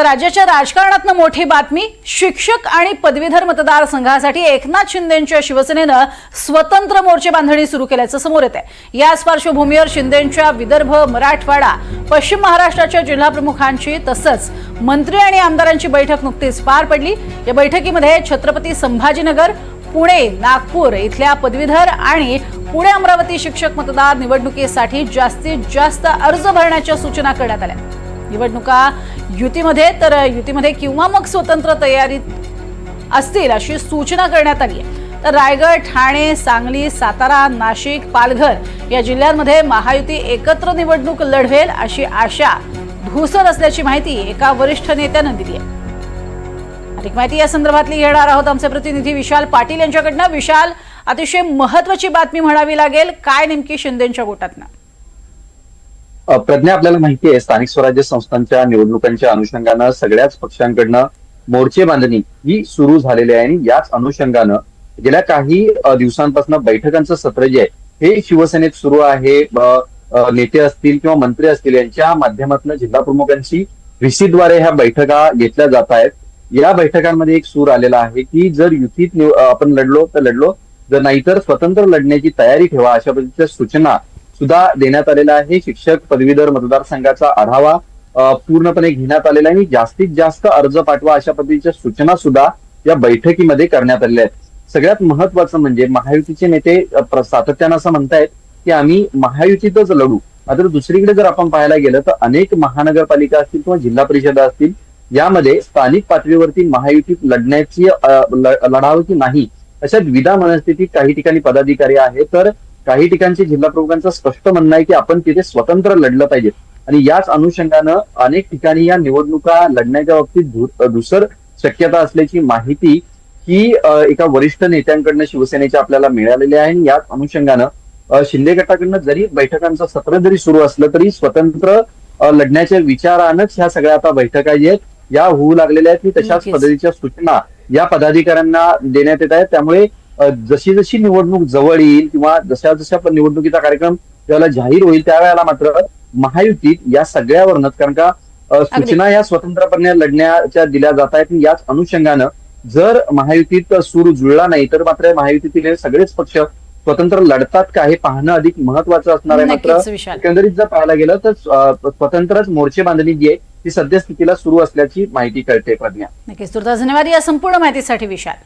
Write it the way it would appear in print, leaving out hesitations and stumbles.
तर राज्याच्या राजकारणातनं मोठी बातमी, शिक्षक आणि पदवीधर मतदारसंघासाठी एकनाथ शिंदेंच्या शिवसेनेनं स्वतंत्र मोर्चे बांधणी सुरू केल्याचं समोर येत आहे। याच पार्श्वभूमीवर शिंदेंच्या विदर्भ, मराठवाडा, पश्चिम महाराष्ट्राच्या जिल्हाप्रमुखांची तसंच मंत्री आणि आमदारांची बैठक नुकतीच पार पडली। या बैठकीमध्ये छत्रपती संभाजीनगर, पुणे, नागपूर इथल्या पदवीधर आणि पुणे अमरावती शिक्षक मतदार निवडणुकीसाठी जास्तीत जास्त अर्ज भरण्याच्या सूचना करण्यात आल्या। निवडणुका युतीमध्ये तर युतीमध्ये किंवा मग स्वतंत्र तयारीत असतील अशी सूचना करण्यात आली आहे। तर रायगड, ठाणे, सांगली, सातारा, नाशिक, पालघर या जिल्ह्यांमध्ये महायुती एकत्र निवडणूक लढवेल अशी आशा धुसर असल्याची माहिती एका वरिष्ठ नेत्यानं दिली आहे। अधिक माहिती या संदर्भातली घेणार आहोत आमचे प्रतिनिधी विशाल पाटील यांच्याकडनं। विशाल, अतिशय महत्त्वाची बातमी म्हणावी लागेल, काय नेमकी शिंदेंच्या गोटातनं? प्रज्ञा, आपल्याला माहिती आहे स्थानिक स्वराज्य संस्थांच्या निवडणुकांच्या अनुषंगानं सगळ्याच पक्षांकडनं मोर्चे बांधणी ही सुरू झालेली आहे आणि याच अनुषंगानं गेल्या काही दिवसांपासून बैठकांचं सत्र जे आहे हे शिवसेनेत सुरू आहे। नेते असतील किंवा मंत्री असतील यांच्या माध्यमातून जिल्हा प्रमुखांची व्हीसीद्वारे ह्या बैठका घेतल्या जात आहेत। या बैठकांमध्ये एक सूर आलेला आहे की जर युतीत आपण लढलो तर लढलो, जर नाहीतर स्वतंत्र लढण्याची तयारी ठेवा अशा पद्धतीच्या सूचना सुद्धा देण्यात आलेला आहे। शिक्षक पदवीधर मतदारसंघाचा आढावा पूर्णपणे घेण्यात आलेला आहे आणि जास्तीत जास्त अर्ज पाठवा अशा पद्धतीच्या सूचना सुद्धा या बैठकीमध्ये करण्यात आलेल्या आहेत। सगळ्यात महत्वाचं म्हणजे महायुतीचे नेते सातत्यानं असं म्हणतायत की आम्ही महायुतीतच लढू। मात्र दुसरीकडे जर आपण पाहायला गेलं तर अनेक महानगरपालिका असतील किंवा जिल्हा परिषदा असतील यामध्ये स्थानिक पातळीवरती महायुतीत लढण्याची लढावं की नाही अशा द्विधा मनस्थितीत काही ठिकाणी पदाधिकारी आहेत, तर काही ठिकाणचे जिल्हा प्रमुखांचं स्पष्ट म्हणणं आहे की आपण तिथे स्वतंत्र लढलं पाहिजे। आणि याच अनुषंगानं अनेक ठिकाणी या निवडणुका लढण्याच्या बाबतीत धुसर शक्यता असल्याची माहिती ही एका वरिष्ठ नेत्यांकडनं शिवसेनेच्या आपल्याला मिळालेली आहे। आणि याच अनुषंगानं शिंदे गटाकडनं जरी बैठकांचं सत्र जरी सुरू असलं तरी स्वतंत्र लढण्याच्या विचारानंच ह्या सगळ्या आता बैठका आहेत या होऊ लागलेल्या आहेत। तशाच पद्धतीच्या सूचना या पदाधिकाऱ्यांना देण्यात येत आहेत। त्यामुळे जशी जशी निवडणूक जवळ येईल किंवा जशा जशा निवडणुकीचा कार्यक्रम ज्यावेळेला जाहीर होईल त्यावेळेला मात्र महायुतीत या सगळ्यावरच, कारण का सूचना या स्वतंत्रपणे लढण्याच्या दिल्या जात आहेत। याच अनुषंगानं जर महायुतीत सूर जुळला नाही तर मात्र महायुतीतील हे सगळेच पक्ष स्वतंत्र लढतात का हे पाहणं अधिक महत्वाचं असणार आहे। मात्र एकंदरीत जर पाहायला गेलं तर स्वतंत्रच मोर्चे बांधणी जी आहे ती सद्यस्थितीला सुरू असल्याची माहिती कळते। प्रज्ञा, नक्कीच, तुर्तास धन्यवाद या संपूर्ण माहितीसाठी विशाल।